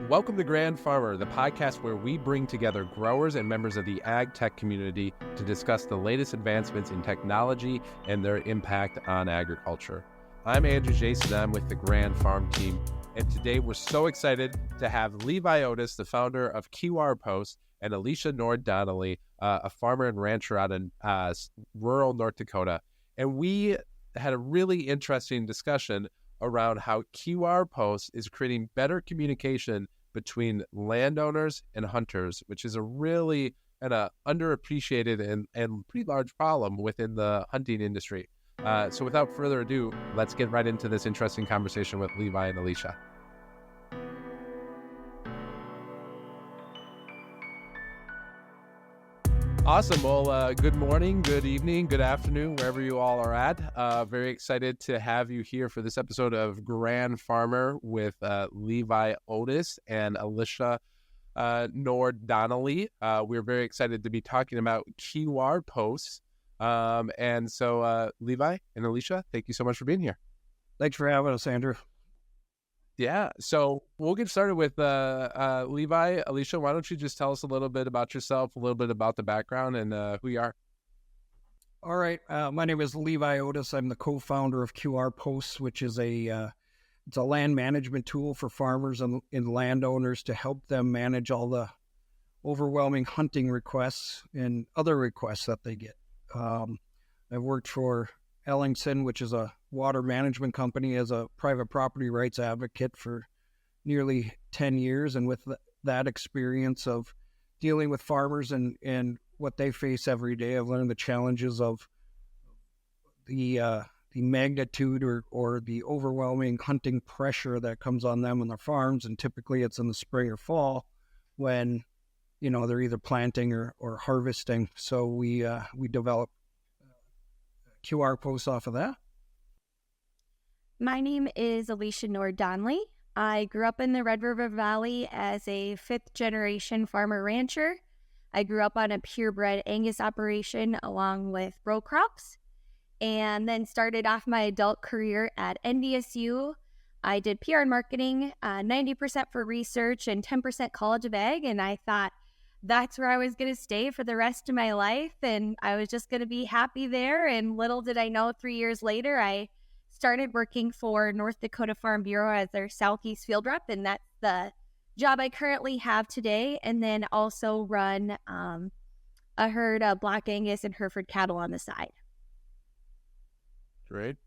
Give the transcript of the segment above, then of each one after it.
Welcome to Grand Farmer, the podcast where we bring together growers and members of the ag tech community to discuss the latest advancements in technology and their impact on agriculture. I'm Andrew Jason, I'm with the Grand Farm team, and today we're so excited to have Levi Otis, the founder of QR Post, and Alisha Nord Levi, a farmer and rancher out in rural North Dakota. And we had a really interesting discussion around how QR Post is creating better communication between landowners and hunters, which is a really underappreciated and pretty large problem within the hunting industry. So without further ado, let's get right into this interesting conversation with Levi and Alisha. Awesome. Well, good morning, good evening, good afternoon, wherever you all are at. Very excited to have you here for this episode of Grand Farmer with Levi Otis and Alisha Nord Levi. We're very excited to be talking about QR posts. And so Levi and Alisha, thank you so much for being here. Thanks for having us, Andrew. Yeah, so we'll get started with Levi. Alisha, why don't you just tell us a little bit about yourself, a little bit about the background and who you are? All right. My name is Levi Otis. I'm the co-founder of QR Posts, which is it's a land management tool for farmers and landowners to help them manage all the overwhelming hunting requests and other requests that they get. I've worked for Ellingson, which is a water management company, as a private property rights advocate for nearly 10 years. And with that experience of dealing with farmers and what they face every day, I've learned the challenges of the magnitude or the overwhelming hunting pressure that comes on them and their farms. And typically it's in the spring or fall when, they're either planting or harvesting. So we develop QR posts off of that. My name is Alisha Nord Levi. I grew up in the Red River Valley as a fifth-generation farmer-rancher. I grew up on a purebred Angus operation along with row crops, and then started off my adult career at NDSU. I did PR and marketing, 90% for research and 10% College of Ag, and I thought that's where I was going to stay for the rest of my life, and I was just going to be happy there. And little did I know, 3 years later, I started working for North Dakota Farm Bureau as their Southeast field rep, and that's the job I currently have today. And then also run a herd of Black Angus and Hereford cattle on the side. Great.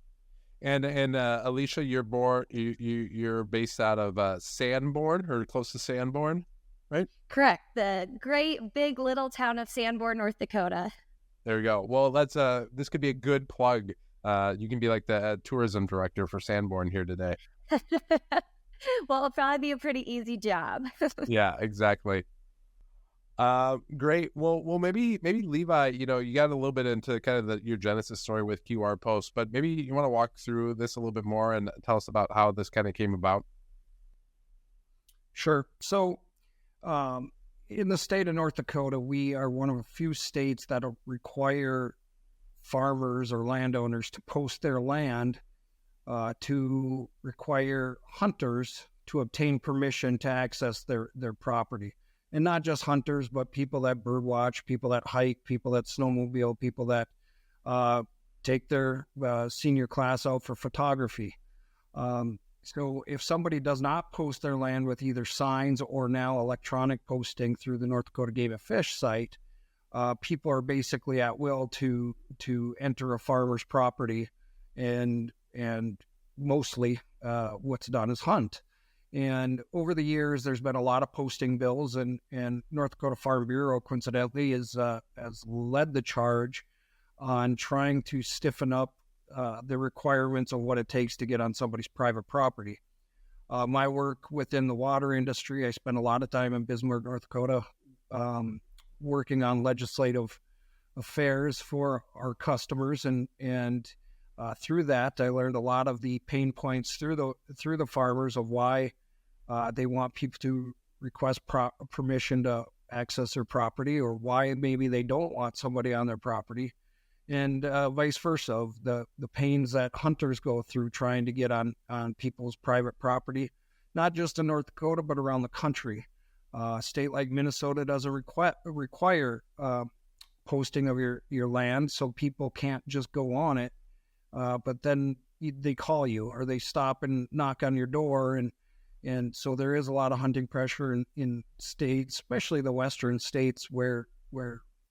And Alisha, you're based out of Sanborn, or close to Sanborn, right? Correct. The great big little town of Sanborn, North Dakota. There you go. Well, this could be a good plug. You can be like the tourism director for Sanborn here today. Well, it'll probably be a pretty easy job. Yeah, exactly. Great. Well, maybe Levi, you got a little bit into kind of your genesis story with QR Posts, but maybe you want to walk through this a little bit more and tell us about how this kind of came about. Sure. So, in the state of North Dakota, we are one of a few states that require farmers or landowners to post their land to require hunters to obtain permission to access their property. And not just hunters, but people that birdwatch, people that hike, people that snowmobile, people that take their senior class out for photography. So if somebody does not post their land with either signs or now electronic posting through the North Dakota Game and Fish site, people are basically at will to enter a farmer's property, and mostly what's done is hunt. And over the years, there's been a lot of posting bills, and North Dakota Farm Bureau, coincidentally, has led the charge on trying to stiffen up the requirements of what it takes to get on somebody's private property. My work within the water industry, I spent a lot of time in Bismarck, North Dakota, working on legislative affairs for our customers, and through that, I learned a lot of the pain points through the farmers of why they want people to request permission to access their property, or why maybe they don't want somebody on their property, and vice versa, of the pains that hunters go through trying to get on people's private property not just in North Dakota, but around the country. A state like Minnesota doesn't require posting of your land, so people can't just go on it. But then they call you or they stop and knock on your door, and so there is a lot of hunting pressure in states, especially the western states where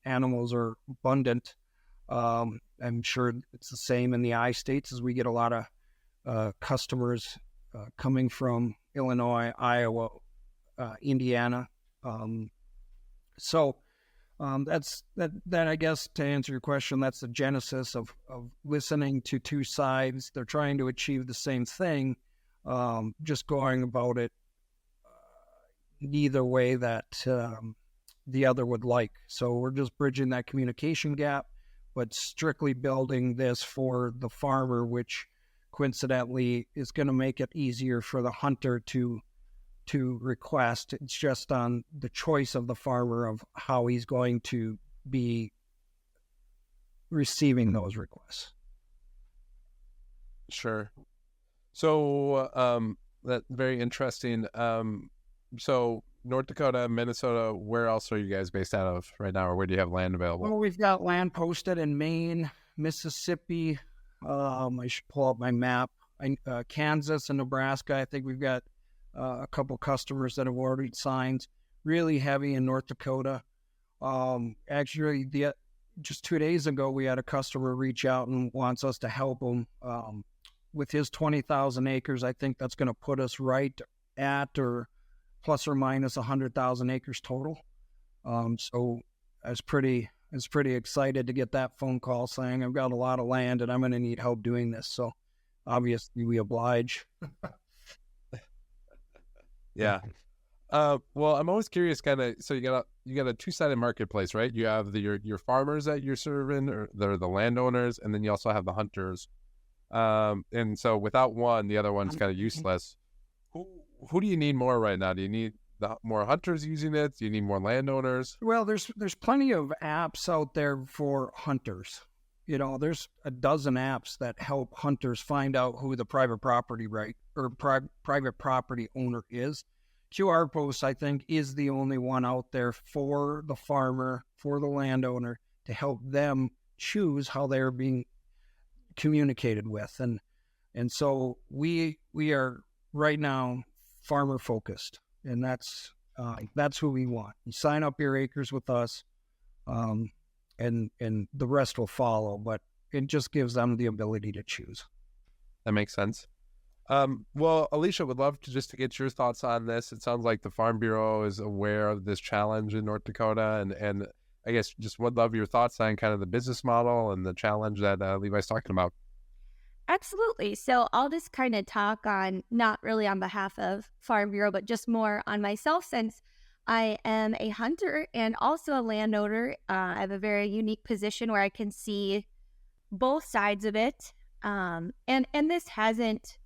animals are abundant. I'm sure it's the same in the I states, as we get a lot of customers coming from Illinois, Iowa, Indiana. That's that. I guess, to answer your question, that's the genesis of listening to two sides. They're trying to achieve the same thing, just going about it neither way that the other would like. So we're just bridging that communication gap, but strictly building this for the farmer, which coincidentally is going to make it easier for the hunter to request. It's just on the choice of the farmer of how he's going to be receiving those requests. Sure. So that's very interesting. So North Dakota, Minnesota, where else are you guys based out of right now, or where do you have land available? Well, we've got land posted in Maine, Mississippi. I should pull up my map. Kansas and Nebraska. I think we've got a couple customers that have ordered signs. Really heavy in North Dakota. Actually, just 2 days ago, we had a customer reach out and wants us to help him with his 20,000 acres. I think that's going to put us right at or plus or minus 100,000 acres total. So I was pretty excited to get that phone call saying, I've got a lot of land and I'm going to need help doing this. So obviously we oblige. Yeah. Well, I'm always curious, kind of. So you got a two-sided marketplace, right? You have your farmers that you're serving, or they're the landowners, and then you also have the hunters. And so without one, the other one's kind of useless. Who do you need more right now? Do you need more hunters using it? Do you need more landowners? Well, there's plenty of apps out there for hunters. There's a dozen apps that help hunters find out who the private property private property owner is. QR Post, I think, is the only one out there for the farmer, for the landowner, to help them choose how they're being communicated with. And so we are right now farmer focused, and that's who we want. You sign up your acres with us, and the rest will follow, but it just gives them the ability to choose. That makes sense. Well, Alisha, would love to get your thoughts on this. It sounds like the Farm Bureau is aware of this challenge in North Dakota, and I guess just would love your thoughts on kind of the business model and the challenge that Levi's talking about. Absolutely. So I'll just kind of talk on, not really on behalf of Farm Bureau, but just more on myself, since I am a hunter and also a landowner. I have a very unique position where I can see both sides of it. And this hasn't,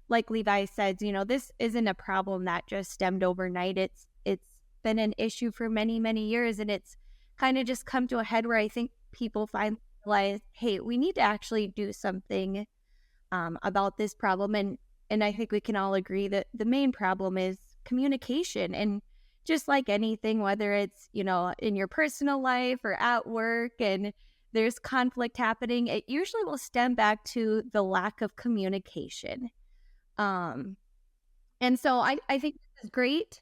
like Levi said, this isn't a problem that just stemmed overnight. It's been an issue for many, many years, and it's kind of just come to a head where I think people finally realize, hey, we need to actually do something about this problem. And I think we can all agree that the main problem is communication. And just like anything, whether it's, in your personal life or at work, and there's conflict happening, it usually will stem back to the lack of communication. And so I think this is great.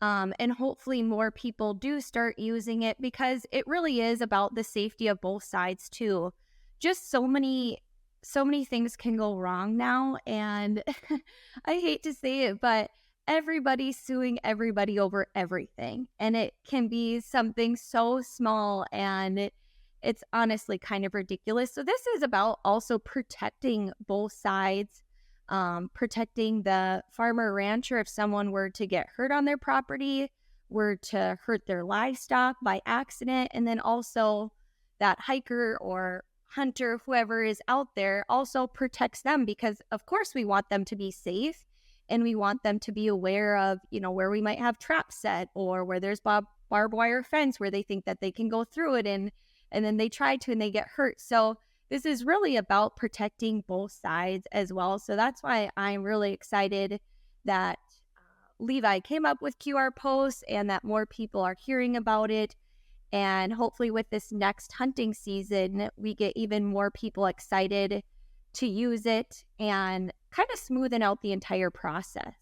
And hopefully more people do start using it, because it really is about the safety of both sides too. Just so many things can go wrong now. And I hate to say it, but everybody's suing everybody over everything. And it can be something so small, and it's honestly kind of ridiculous. So this is about also protecting both sides, protecting the farmer rancher if someone were to get hurt on their property, were to hurt their livestock by accident, and then also that hiker or hunter, whoever is out there, also protects them, because of course we want them to be safe, and we want them to be aware of, where we might have traps set, or where there's barbed wire fence where they think that they can go through it, and then they try to and they get hurt. So this is really about protecting both sides as well. So that's why I'm really excited that Levi came up with QR posts and that more people are hearing about it. And hopefully with this next hunting season, we get even more people excited to use it and kind of smoothen out the entire process.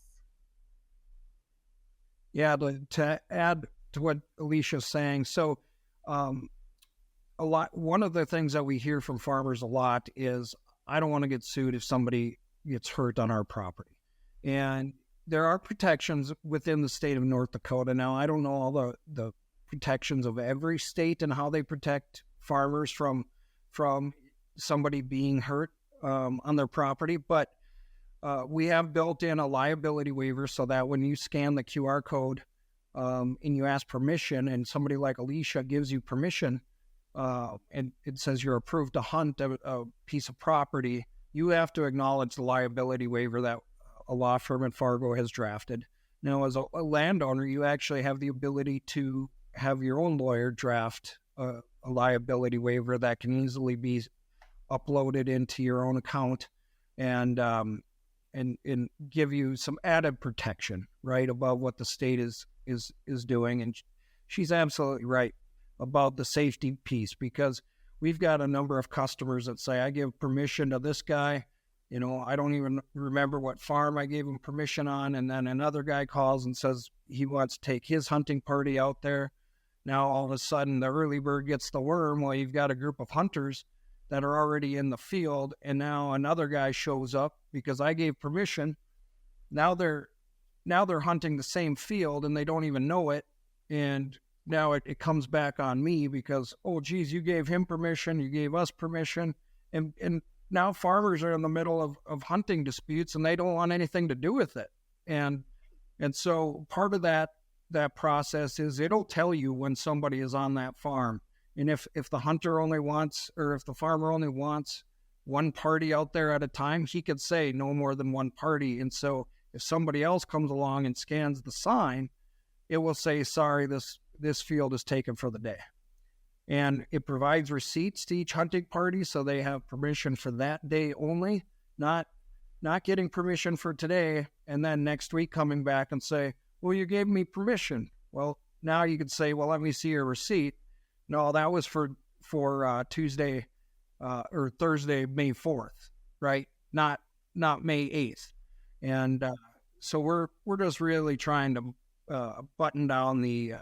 Yeah, to add to what Alicia's saying, so one of the things that we hear from farmers a lot is, I don't want to get sued if somebody gets hurt on our property. And there are protections within the state of North Dakota. Now, I don't know all the protections of every state and how they protect farmers from somebody being hurt on their property, but we have built in a liability waiver so that when you scan the QR code and you ask permission, and somebody like Alisha gives you permission, and it says you're approved to hunt a piece of property, you have to acknowledge the liability waiver that a law firm in Fargo has drafted. Now, as a landowner, you actually have the ability to have your own lawyer draft a liability waiver that can easily be uploaded into your own account and give you some added protection, right, above what the state is doing. And she's absolutely right about the safety piece, because we've got a number of customers that say, I give permission to this guy, I don't even remember what farm I gave him permission on, and then another guy calls and says he wants to take his hunting party out there. Now all of a sudden the early bird gets the worm. Well, you've got a group of hunters that are already in the field, and now another guy shows up because I gave permission. Now they're hunting the same field and they don't even know it, and now it comes back on me because, oh geez, you gave him permission, you gave us permission, and now farmers are in the middle of hunting disputes and they don't want anything to do with it. And so part of that process is it'll tell you when somebody is on that farm. And if the hunter only wants, or if the farmer only wants one party out there at a time, he could say no more than one party. And so if somebody else comes along and scans the sign, it will say, sorry, this field is taken for the day. And it provides receipts to each hunting party, so they have permission for that day only, not getting permission for today, and then next week coming back and say, well, you gave me permission. Well, now you could say, well, let me see your receipt. No, that was for Tuesday or Thursday, May 4th, right? Not May 8th. And so we're just really trying to button down the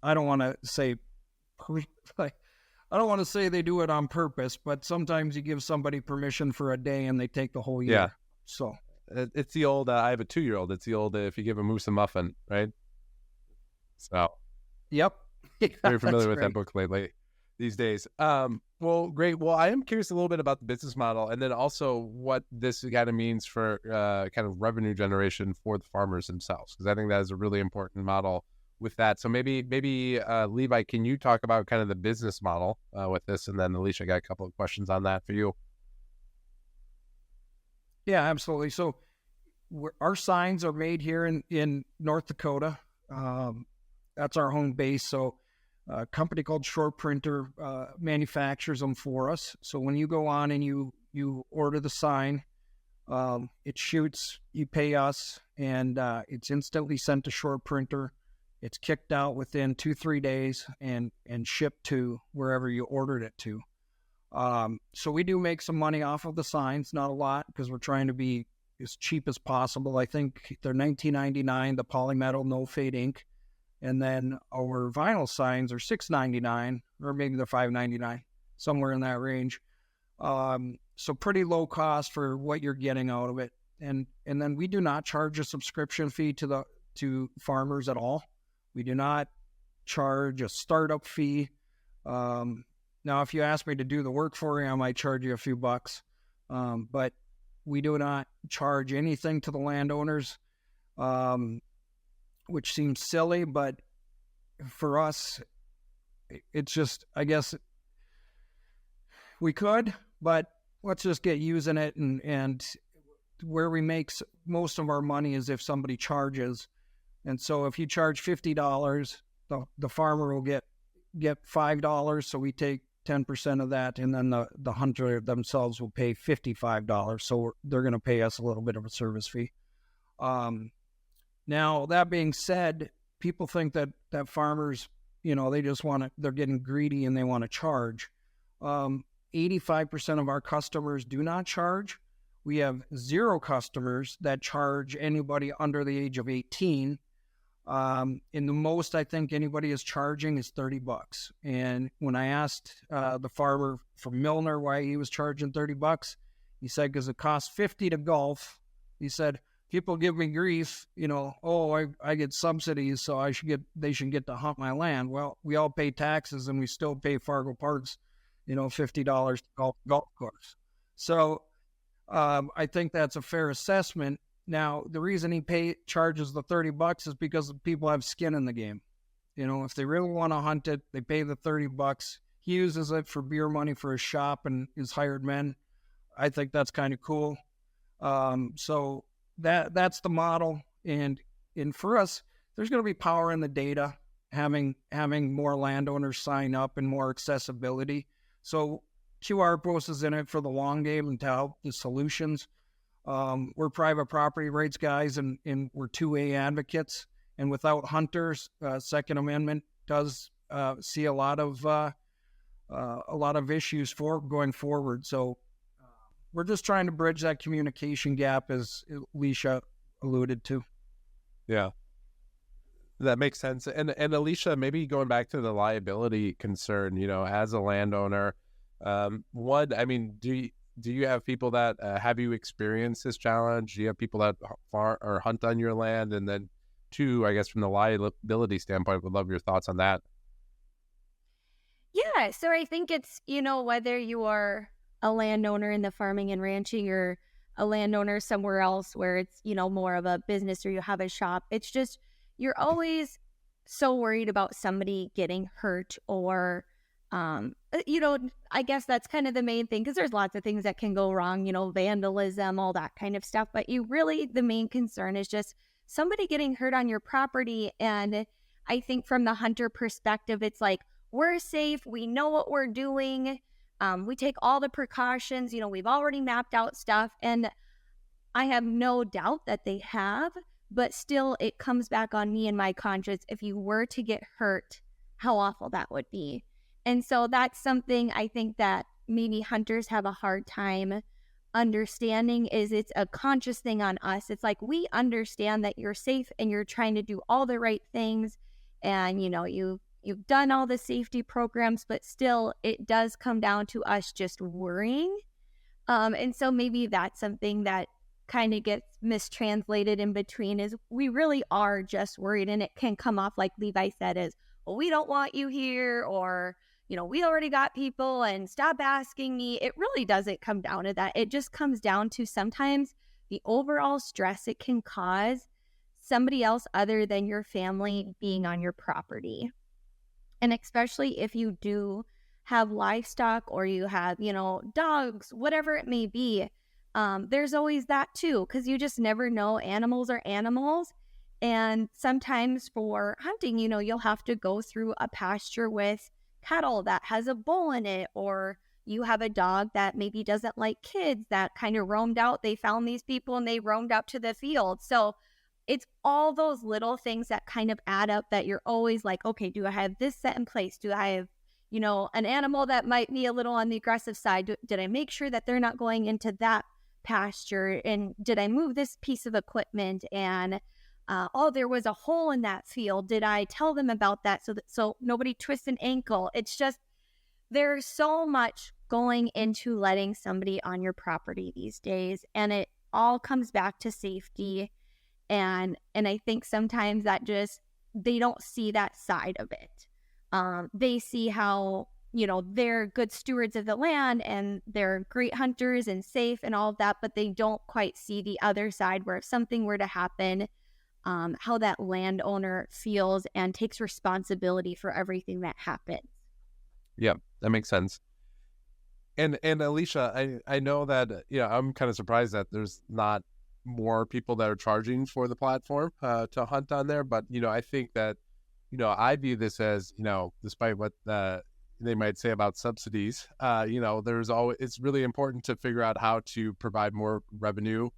I don't want to say they do it on purpose, but sometimes you give somebody permission for a day and they take the whole year. Yeah. So it's the old, I have a 2-year-old. It's the old, if you give a moose a muffin, right? So. Yep. Very familiar with that book lately these days. Well, great. Well, I am curious a little bit about the business model, and then also what this kind of means for kind of revenue generation for the farmers themselves, because I think that is a really important model with that. So maybe Levi, can you talk about kind of the business model with this? And then Alisha, got a couple of questions on that for you. Yeah, absolutely. So our signs are made here in North Dakota. That's our home base. So a company called Short Printer manufactures them for us. So when you go on and you order the sign, it shoots, you pay us, and it's instantly sent to Short Printer. It's kicked out within 2-3 days and shipped to wherever you ordered it to. So we do make some money off of the signs, not a lot, because we're trying to be as cheap as possible. I think they're $19.99, the polymetal no fade ink. And then our vinyl signs are $6.99, or maybe they're $5.99, somewhere in that range. So pretty low cost for what you're getting out of it. And then we do not charge a subscription fee to farmers at all. We do not charge a startup fee. Now, if you ask me to do the work for you, I might charge you a few bucks. But we do not charge anything to the landowners, which seems silly, but for us, it's just, I guess we could, but let's just get using it. And where we make most of our money is if somebody charges. And so if you charge $50, the farmer will get $5. So we take 10% of that, and then the hunter themselves will pay $55. So they're going to pay us a little bit of a service fee. Now, that being said, people think that farmers, they just they're getting greedy and they want to charge. 85% of our customers do not charge. We have 0 customers that charge anybody under the age of 18. And the most I think anybody is charging is $30. And when I asked the farmer from Milner why he was charging $30, he said, because it costs $50 to golf. He said, people give me grief, I get subsidies, so they should get to hunt my land. Well, we all pay taxes and we still pay Fargo Parks, $50 to golf course. So I think that's a fair assessment. Now, the reason he charges the $30 is because people have skin in the game. If they really want to hunt it, they pay the $30. He uses it for beer money for his shop and his hired men. I think that's kind of cool. So that's the model. And for us, there's going to be power in the data, having more landowners sign up and more accessibility. So QR Post is in it for the long game and to help the solutions. We're private property rights guys and we're 2A advocates. And without hunters, Second Amendment does see a lot of issues for going forward. So we're just trying to bridge that communication gap, as Alisha alluded to. Yeah, that makes sense. And Alisha, maybe going back to the liability concern, as a landowner, do you have people that have you experienced this challenge? Do you have people that farm or hunt on your land? And then 2, I guess from the liability standpoint, would love your thoughts on that. Yeah, so I think it's, whether you are a landowner in the farming and ranching or a landowner somewhere else where it's, more of a business or you have a shop, it's just, you're always so worried about somebody getting hurt or, I guess that's kind of the main thing, because there's lots of things that can go wrong, vandalism, all that kind of stuff. But the main concern is just somebody getting hurt on your property. And I think from the hunter perspective, it's like, we're safe. We know what we're doing. We take all the precautions. We've already mapped out stuff. And I have no doubt that they have. But still, it comes back on me and my conscience. If you were to get hurt, how awful that would be. And so that's something I think that maybe hunters have a hard time understanding, is it's a conscious thing on us. It's like, we understand that you're safe and you're trying to do all the right things. And, you've done all the safety programs, but still it does come down to us just worrying. And so maybe that's something that kind of gets mistranslated in between, is we really are just worried. And it can come off like Levi said, as, well, we don't want you here, or, we already got people and stop asking me. It really doesn't come down to that. It just comes down to sometimes the overall stress it can cause somebody else other than your family being on your property. And especially if you do have livestock or you have, dogs, whatever it may be, there's always that too, because you just never know. Animals are animals. And sometimes for hunting, you'll have to go through a pasture with cattle that has a bull in it, or you have a dog that maybe doesn't like kids that kind of roamed out. They found these people and they roamed out to the field. So it's all those little things that kind of add up, that you're always like, okay, do I have this set in place? Do I have, an animal that might be a little on the aggressive side? Did I make sure that they're not going into that pasture? And did I move this piece of equipment? And there was a hole in that field. Did I tell them about that so nobody twists an ankle? It's just, there's so much going into letting somebody on your property these days, and it all comes back to safety. And I think sometimes that just, they don't see that side of it. They see how, they're good stewards of the land and they're great hunters and safe and all of that, but they don't quite see the other side, where if something were to happen, how that landowner feels and takes responsibility for everything that happens. Yeah, that makes sense. And Alisha, I know that, I'm kind of surprised that there's not more people that are charging for the platform to hunt on there. But, I think that, I view this as, despite what they might say about subsidies, it's really important to figure out how to provide more revenue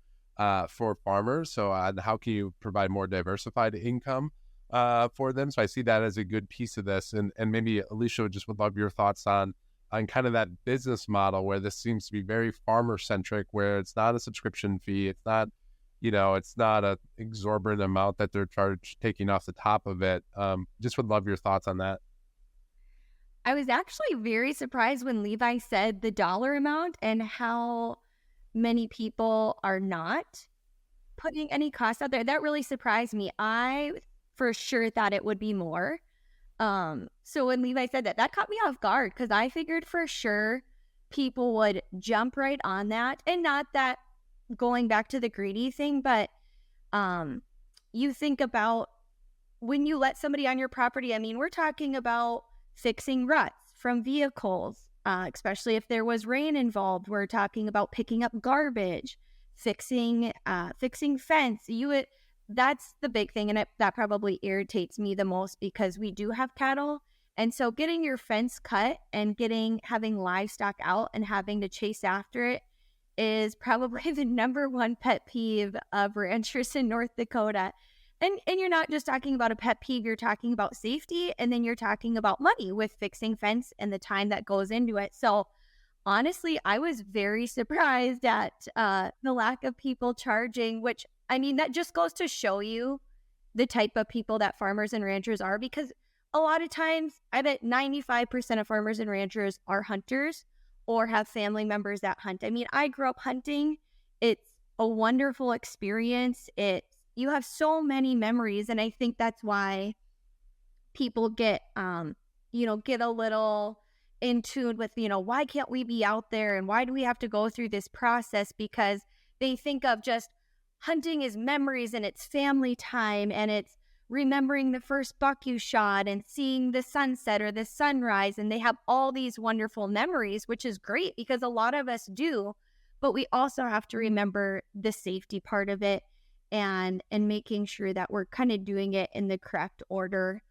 for farmers. So how can you provide more diversified income for them? So I see that as a good piece of this. And maybe Alisha just would love your thoughts on kind of that business model where this seems to be very farmer centric, where it's not a subscription fee. It's not, it's not a exorbitant amount that they're taking off the top of it. Just would love your thoughts on that. I was actually very surprised when Levi said the dollar amount and how many people are not putting any cost out there. That really surprised me. I for sure thought it would be more. So when Levi said that caught me off guard, because I figured for sure people would jump right on that. And not that going back to the greedy thing, but you think about when you let somebody on your property. I mean, we're talking about fixing ruts from vehicles, especially if there was rain involved. We're talking about picking up garbage, fixing fence. That's the big thing, and that probably irritates me the most, because we do have cattle, and so getting your fence cut and having livestock out and having to chase after it is probably the number one pet peeve of ranchers in North Dakota. And you're not just talking about a pet peeve, you're talking about safety, and then you're talking about money with fixing fence and the time that goes into it. So honestly, I was very surprised at the lack of people charging, which, I mean, that just goes to show you the type of people that farmers and ranchers are, because a lot of times, I bet 95% of farmers and ranchers are hunters or have family members that hunt. I mean, I grew up hunting. It's a wonderful experience. You have so many memories, and I think that's why people get a little in tune with, why can't we be out there, and why do we have to go through this process? Because they think of just hunting as memories, and it's family time, and it's remembering the first buck you shot and seeing the sunset or the sunrise, and they have all these wonderful memories, which is great because a lot of us do, but we also have to remember the safety part of it and making sure that we're kind of doing it in the correct order.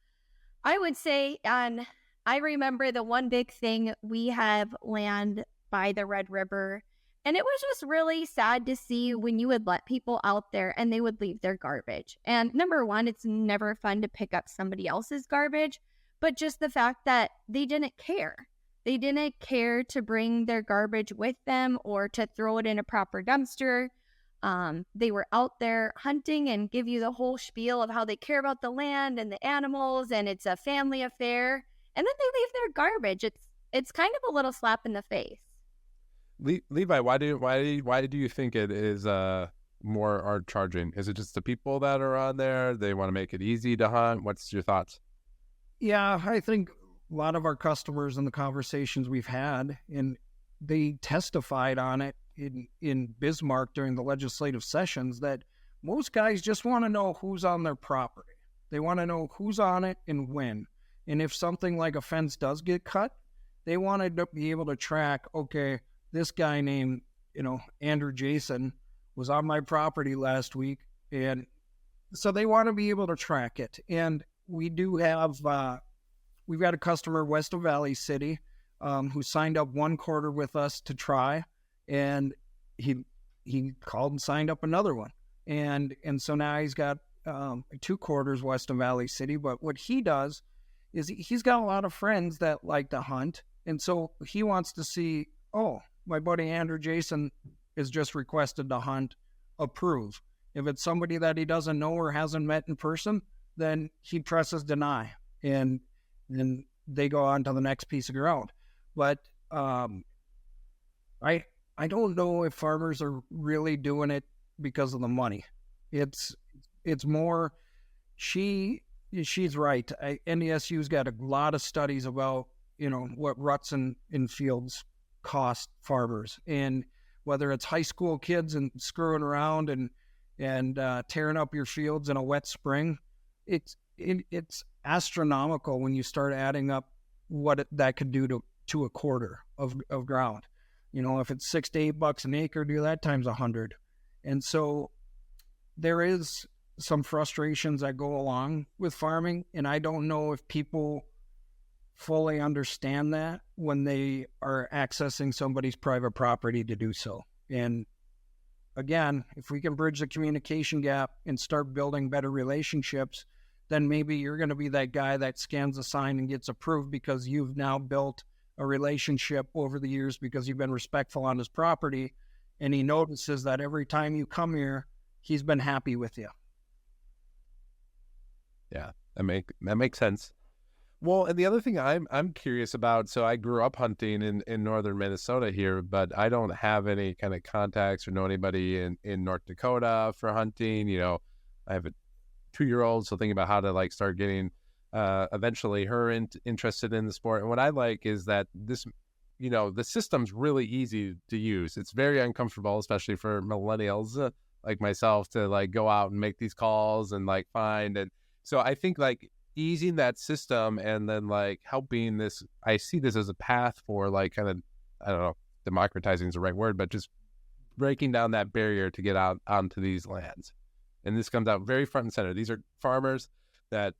I would say, and I remember the one big thing, we have land by the Red River, and it was just really sad to see when you would let people out there and they would leave their garbage. And number one, it's never fun to pick up somebody else's garbage, but just the fact that they didn't care. They didn't care to bring their garbage with them or to throw it in a proper dumpster. They were out there hunting and give you the whole spiel of how they care about the land and the animals, and it's a family affair. And then they leave their garbage. It's kind of a little slap in the face. Levi, why do you think it is more are charging? Is it just the people that are on there? They want to make it easy to hunt? What's your thoughts? Yeah, I think a lot of our customers and the conversations we've had, and they testified on it in Bismarck during the legislative sessions, that most guys just want to know who's on their property. They want to know who's on it and when. And if something like a fence does get cut, they want to be able to track, okay, this guy named, Andrew Jason was on my property last week. And so they want to be able to track it. And we do have, we've got a customer west of Valley City who signed up one quarter with us to try. And he called and signed up another one. And so now he's got 2 quarters west of Valley City. But what he does is he's got a lot of friends that like to hunt. And so he wants to see, oh, my buddy Andrew Jason is just requested to hunt, approve. If it's somebody that he doesn't know or hasn't met in person, then he presses deny. And then they go on to the next piece of ground. But I don't know if farmers are really doing it because of the money. It's more, she's right. NDSU's got a lot of studies about, what ruts in fields cost farmers, and whether it's high school kids and screwing around and tearing up your fields in a wet spring, it's astronomical when you start adding up what that could do to a quarter of ground. If it's $6 to $8 an acre, do that times 100. And so there is some frustrations that go along with farming, and I don't know if people fully understand that when they are accessing somebody's private property to do so. And again, if we can bridge the communication gap and start building better relationships, then maybe you're going to be that guy that scans a sign and gets approved because you've now built a relationship over the years because you've been respectful on his property. And he notices that every time you come here, he's been happy with you. Yeah, that makes sense. Well, and the other thing I'm curious about, so I grew up hunting in northern Minnesota here, but I don't have any kind of contacts or know anybody in North Dakota for hunting. You know, I have a 2-year-old, so thinking about how to like start getting eventually her interested in the sport. And what I like is that this, you know, the system's really easy to use. It's very uncomfortable, especially for millennials like myself, to like go out and make these calls and like find. And so I think like easing that system and then like helping this, I see this as a path for like kind of, I don't know, democratizing is the right word, but just breaking down that barrier to get out onto these lands. And this comes out very front and center. These are farmers that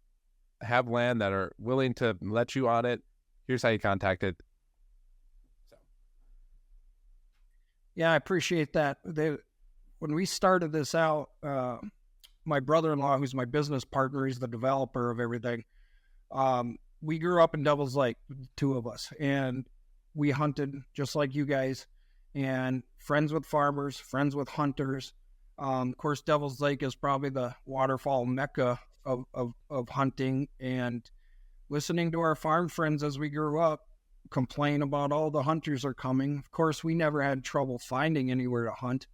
have land that are willing to let you on it. Here's how you contact it. So. Yeah, I appreciate that. When we started this out, my brother-in-law, who's my business partner, he's the developer of everything. We grew up in Devil's Lake, the two of us, and we hunted just like you guys, and friends with farmers, friends with hunters. Of course, Devil's Lake is probably the waterfall mecca of hunting, and listening to our farm friends as we grew up complain about all the hunters are coming. Of course, we never had trouble finding anywhere to hunt.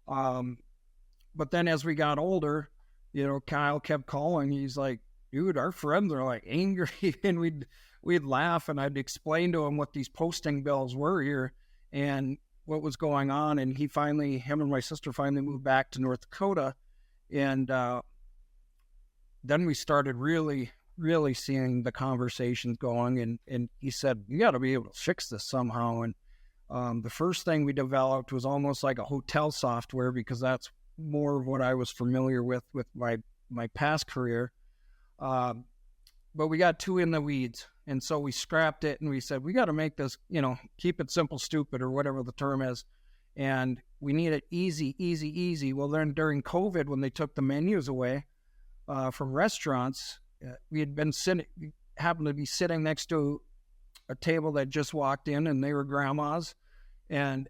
But then as we got older, you know, Kyle kept calling. He's like, dude, our friends are like angry. And we'd laugh, and I'd explain to him what these posting bills were here and what was going on. And him and my sister finally moved back to North Dakota. And then we started really seeing the conversations going. And he said, you got to be able to fix this somehow. And the first thing we developed was almost like a hotel software, because that's more of what I was familiar with my past career. But we got too in the weeds. And so we scrapped it and we said, we got to make this, you know, keep it simple, stupid, or whatever the term is. And we need it easy. Well, then during COVID, when they took the menus away from restaurants, we had happened to be sitting next to a table that just walked in, and they were grandmas, and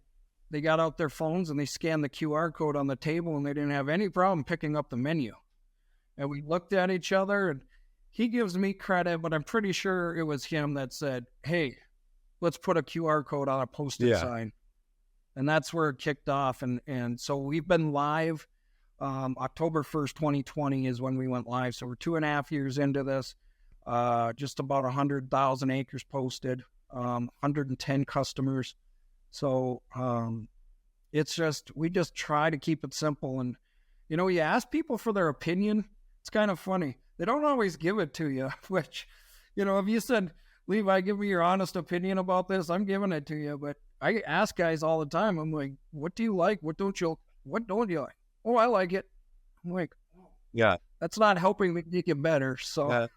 they got out their phones and they scanned the QR code on the table, and they didn't have any problem picking up the menu. And we looked at each other, and he gives me credit, but I'm pretty sure it was him that said, hey, let's put a QR code on a posted sign. And that's where it kicked off. And so we've been live. October 1st, 2020 is when we went live. So we're 2.5 years into this. Just about 100,000 acres posted, 110 customers. So we just try to keep it simple. And, you know, you ask people for their opinion. It's kind of funny. They don't always give it to you, which, you know, if you said, Levi, give me your honest opinion about this, I'm giving it to you. But I ask guys all the time, I'm like, what do you like? What don't you like? Oh, I like it. I'm like, yeah, that's not helping me get better. So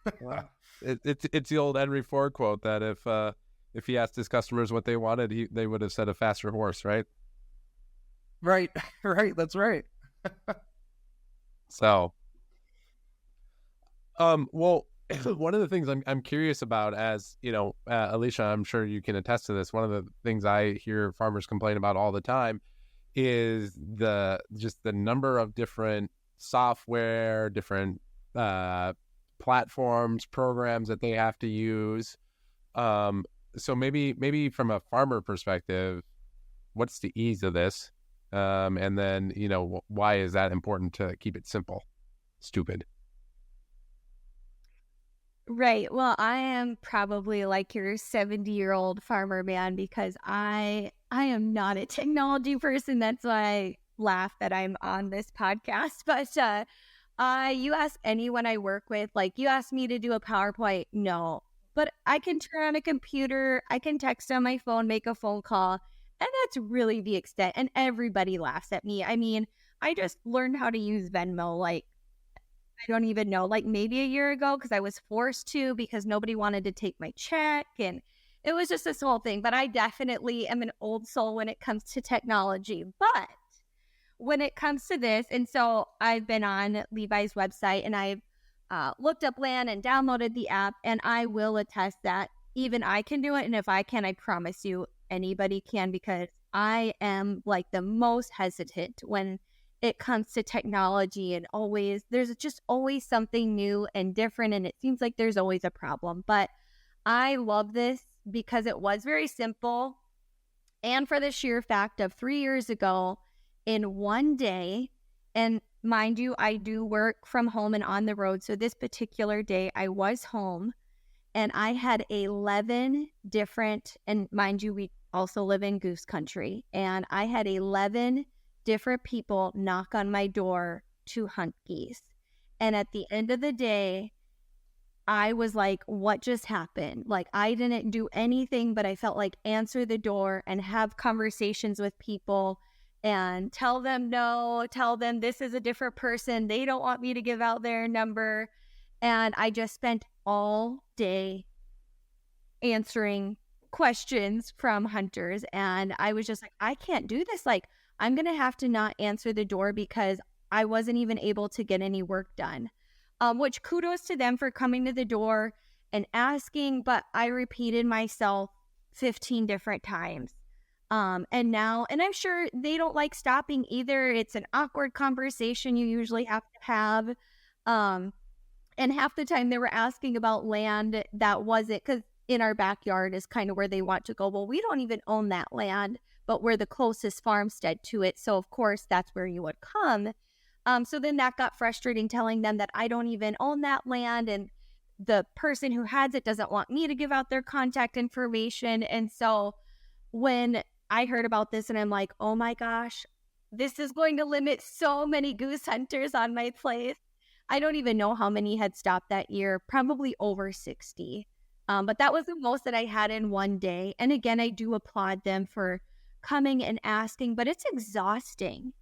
it's the old Henry Ford quote that if he asked his customers what they wanted, they would have said a faster horse, right? Right. That's right. So, well, one of the things I'm curious about, as you know, Alisha, I'm sure you can attest to this. One of the things I hear farmers complain about all the time is the number of different software, different platforms, programs that they have to use. So maybe from a farmer perspective, what's the ease of this? And then, you know, why is that important to keep it simple, stupid? Right. Well, I am probably like your 70-year-old farmer man, because I am not a technology person. That's why I laugh that I'm on this podcast. But you ask anyone I work with, like, you ask me to do a PowerPoint, no. But I can turn on a computer, I can text on my phone, make a phone call, and that's really the extent. And everybody laughs at me. I mean, I just learned how to use Venmo, like, I don't even know, like maybe a year ago, because I was forced to, because nobody wanted to take my check, and it was just this whole thing. But I definitely am an old soul when it comes to technology. But when it comes to this, and so I've been on Levi's website and I've looked up land and downloaded the app, and I will attest that even I can do it. And if I can, I promise you anybody can, because I am like the most hesitant when it comes to technology, and there's just always something new and different, and it seems like there's always a problem. But I love this because it was very simple, and for the sheer fact of 3 years ago, in one day, and mind you, I do work from home and on the road, so this particular day I was home, and I had 11 different, and mind you, we also live in goose country, and I had 11 different people knock on my door to hunt geese. And at the end of the day, I was like, what just happened? Like, I didn't do anything, but I felt like answer the door and have conversations with people and tell them no, tell them this is a different person. They don't want me to give out their number. And I just spent all day answering questions from hunters. And I was just like, I can't do this. Like, I'm going to have to not answer the door because I wasn't even able to get any work done. Which kudos to them for coming to the door and asking, but I repeated myself 15 different times. And I'm sure they don't like stopping either. It's an awkward conversation you usually have to have. And half the time they were asking about land that wasn't, because in our backyard is kind of where they want to go. Well, we don't even own that land, but we're the closest farmstead to it. So of course that's where you would come. So then that got frustrating, telling them that I don't even own that land, and the person who has it doesn't want me to give out their contact information. And so when I heard about this, and I'm like, oh my gosh, this is going to limit so many goose hunters on my place. I don't even know how many had stopped that year, probably over 60. But that was the most that I had in one day. And again, I do applaud them for coming and asking, but it's exhausting.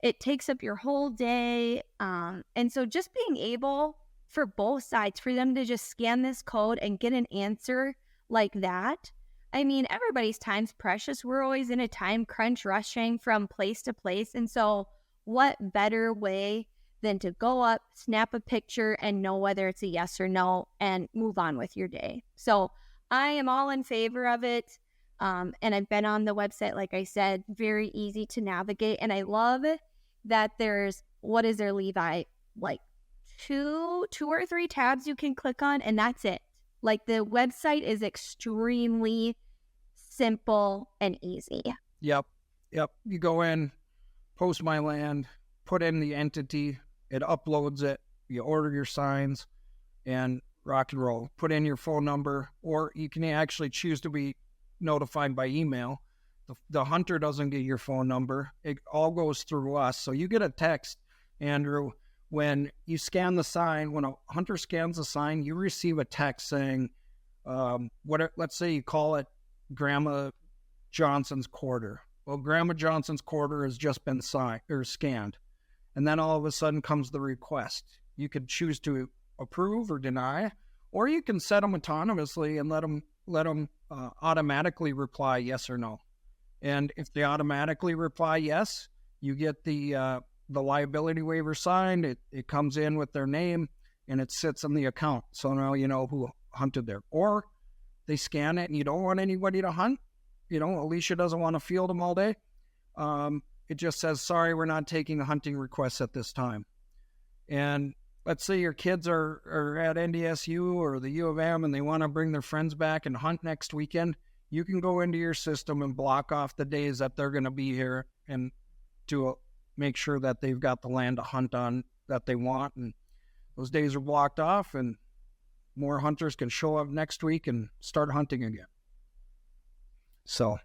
It takes up your whole day. And so just being able for both sides, for them to just scan this code and get an answer like that. I mean, everybody's time's precious. We're always in a time crunch, rushing from place to place. And so what better way than to go up, snap a picture, and know whether it's a yes or no and move on with your day. So I am all in favor of it. And I've been on the website, like I said, very easy to navigate. And I love that there's, what is there, Levi? Like two or three tabs you can click on, and that's it. Like, the website is extremely simple and easy. Yep. You go in, post my land, put in the entity, it uploads it, you order your signs, and rock and roll. Put in your phone number, or you can actually choose to be notified by email. The hunter doesn't get your phone number. It all goes through us. So you get a text, Andrew, when you scan the sign. When a hunter scans the sign, you receive a text saying, let's say you call it Grandma Johnson's quarter. Well, Grandma Johnson's quarter has just been scanned. And then all of a sudden comes the request. You could choose to approve or deny, or you can set them autonomously and let them automatically reply yes or no. And if they automatically reply yes, you get the liability waiver signed. It comes in with their name, and it sits in the account. So now you know who hunted there. Or they scan it and you don't want anybody to hunt. Alicia doesn't want to field them all day. It just says, sorry, we're not taking hunting requests at this time. And let's say your kids are at NDSU or the U of M and they want to bring their friends back and hunt next weekend. You can go into your system and block off the days that they're going to be here and to make sure that they've got the land to hunt on that they want. And those days are blocked off, and more hunters can show up next week and start hunting again. So.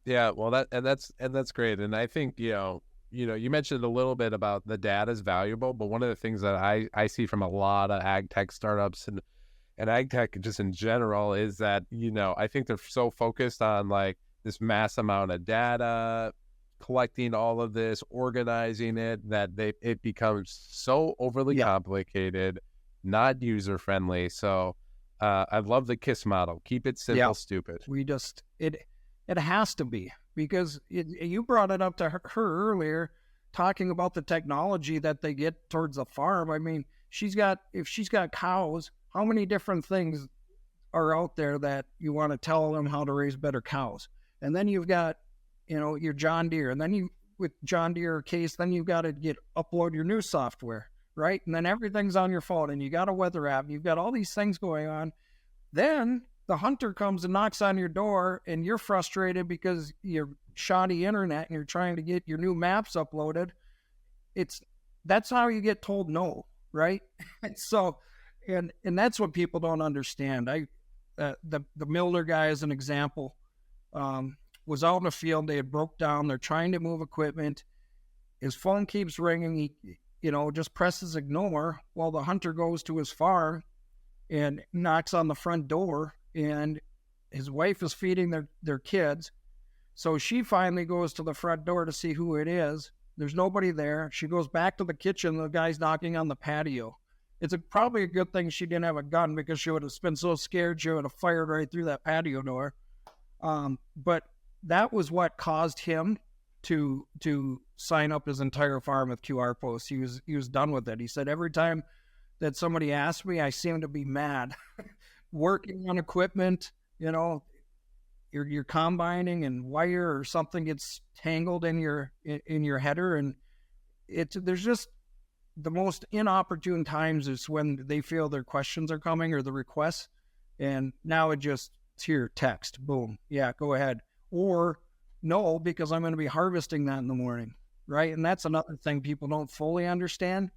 Yeah, well, that's great. And I think, you mentioned a little bit about the data is valuable, but one of the things that I see from a lot of ag tech startups and ag tech just in general is that, I think they're so focused on like this mass amount of data, collecting all of this, organizing it, that it becomes so overly complicated, not user-friendly. So I love the KISS model. Keep it simple, stupid. It has to be. because you brought it up to her earlier, talking about the technology that they get towards the farm. I mean, if she's got cows, how many different things are out there that you want to tell them how to raise better cows? And then you've got, your John Deere, and then with John Deere case, then you've got to upload your new software, right? And then everything's on your phone, and you got a weather app, you've got all these things going on. Then the hunter comes and knocks on your door, and you're frustrated because you're shoddy internet and you're trying to get your new maps uploaded. That's how you get told no, right? So, and that's what people don't understand. The Milner guy, as an example, was out in the field. They had broke down. They're trying to move equipment. His phone keeps ringing. He, just presses ignore while the hunter goes to his farm and knocks on the front door, and his wife is feeding their kids. So she finally goes to the front door to see who it is. There's nobody there. She goes back to the kitchen. The guy's knocking on the patio. It's probably a good thing she didn't have a gun, because she would have been so scared she would have fired right through that patio door. But that was what caused him to sign up his entire farm with QR posts. He was done with it. He said, every time that somebody asked me, I seem to be mad. Working on equipment, you're combining and wire or something gets tangled in your header, and there's just the most inopportune times is when they feel their questions are coming or the requests, and now it's here, text, boom, yeah, go ahead, or no, because I'm going to be harvesting that in the morning, right? And that's another thing people don't fully understand.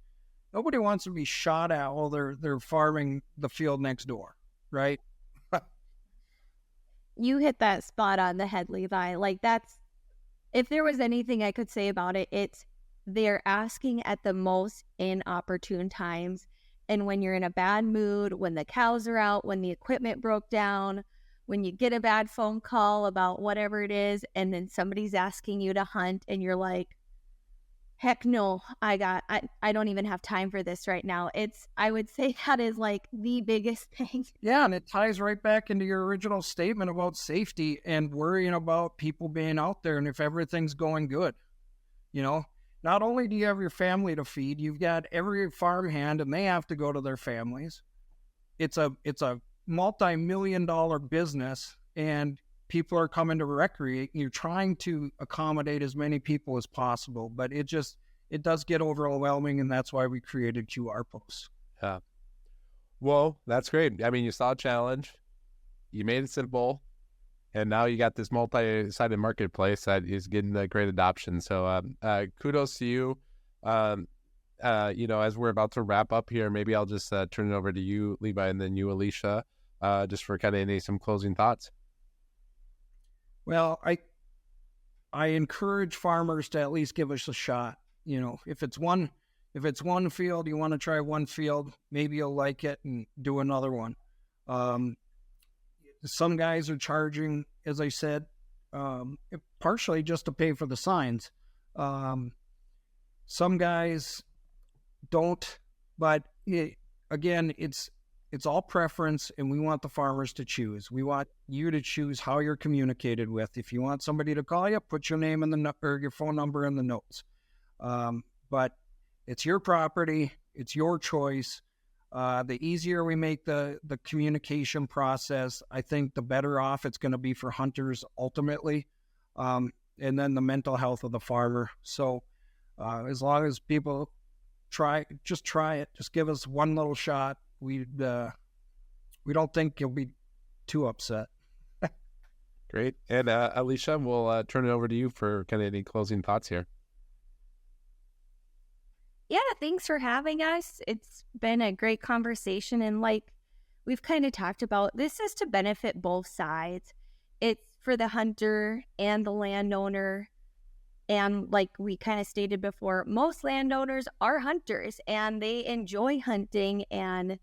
Nobody wants to be shot at while they're farming the field next door, right? You hit that spot on the head, Levi. Like, if there was anything I could say about it, it's they're asking at the most inopportune times. And when you're in a bad mood, when the cows are out, when the equipment broke down, when you get a bad phone call about whatever it is, and then somebody's asking you to hunt and you're like, heck no, I don't even have time for this right now. I would say that is like the biggest thing. Yeah, and it ties right back into your original statement about safety and worrying about people being out there and if everything's going good. Not only do you have your family to feed, you've got every farmhand and they have to go to their families. It's a multi-million-dollar business, and people are coming to recreate. You're trying to accommodate as many people as possible, but it does get overwhelming, and that's why we created QR posts. Yeah. Well, that's great. I mean, you saw a challenge, you made it simple, and now you got this multi-sided marketplace that is getting a great adoption. So kudos to you. As we're about to wrap up here, maybe I'll just turn it over to you, Levi, and then you, Alisha, just for kind of some closing thoughts. Well, I encourage farmers to at least give us a shot. If it's one field, you want to try one field, maybe you'll like it and do another one. Some guys are charging, as I said, partially just to pay for the signs. Some guys don't, but again, it's all preference, and we want the farmers to choose. We want you to choose how you're communicated with. If you want somebody to call you, put your name or your phone number in the notes. But it's your property, it's your choice. The easier we make the communication process, I think the better off it's going to be for hunters ultimately, and then the mental health of the farmer. So as long as people try it, just give us one little shot. We don't think you'll be too upset. Great. And Alisha, we'll turn it over to you for kind of any closing thoughts here. Yeah, thanks for having us. It's been a great conversation. And like we've kind of talked about, this is to benefit both sides. It's for the hunter and the landowner. And like we kind of stated before, most landowners are hunters and they enjoy hunting. And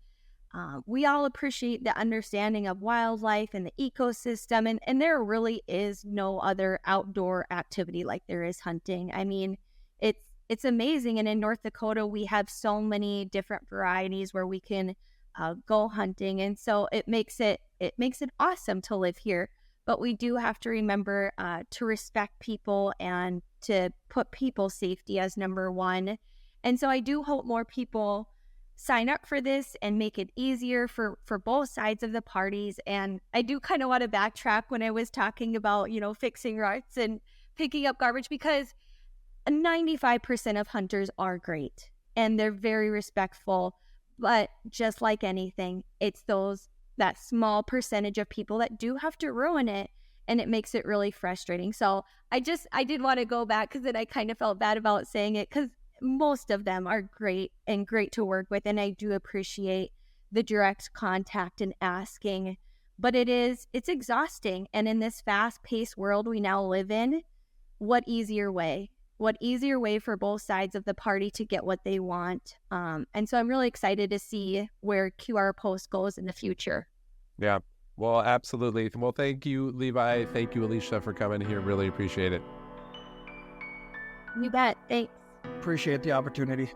we all appreciate the understanding of wildlife and the ecosystem. And there really is no other outdoor activity like there is hunting. I mean, it's amazing. And in North Dakota, we have so many different varieties where we can go hunting. And so it makes it awesome to live here. but we do have to remember to respect people and to put people's safety as number one. And so I do hope more people sign up for this and make it easier for both sides of the parties. And I do kind of want to backtrack when I was talking about, fixing ruts and picking up garbage, because 95% of hunters are great and they're very respectful. But just like anything, it's that small percentage of people that do have to ruin it, and it makes it really frustrating. So I did want to go back, because then I kind of felt bad about saying it, because most of them are great and great to work with, and I do appreciate the direct contact and asking, but it's exhausting. And in this fast-paced world we now live in, what easier way for both sides of the party to get what they want? And so I'm really excited to see where QR Post goes in the future. Yeah, well, absolutely. Well, thank you, Levi. Thank you, Alisha, for coming here. Really appreciate it. You bet. Thanks. Appreciate the opportunity.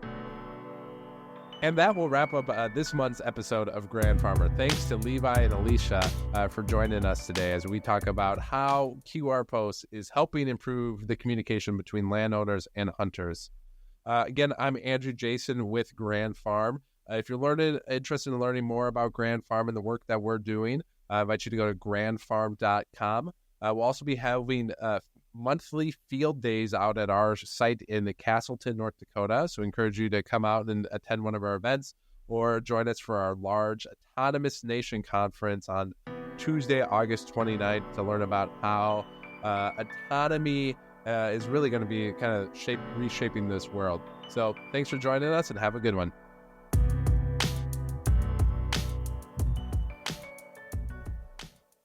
And that will wrap up this month's episode of Grand Farmer. Thanks to Levi and Alisha for joining us today as we talk about how QR Post is helping improve the communication between landowners and hunters. Again, I'm Andrew Jason with Grand Farm. If you're interested in learning more about Grand Farm and the work that we're doing, I invite you to go to grandfarm.com. We'll also be having monthly field days out at our site in Castleton, North Dakota. So I encourage you to come out and attend one of our events, or join us for our large Autonomous Nation Conference on Tuesday, August 29th, to learn about how autonomy is really going to be kind of reshaping this world. So thanks for joining us, and have a good one.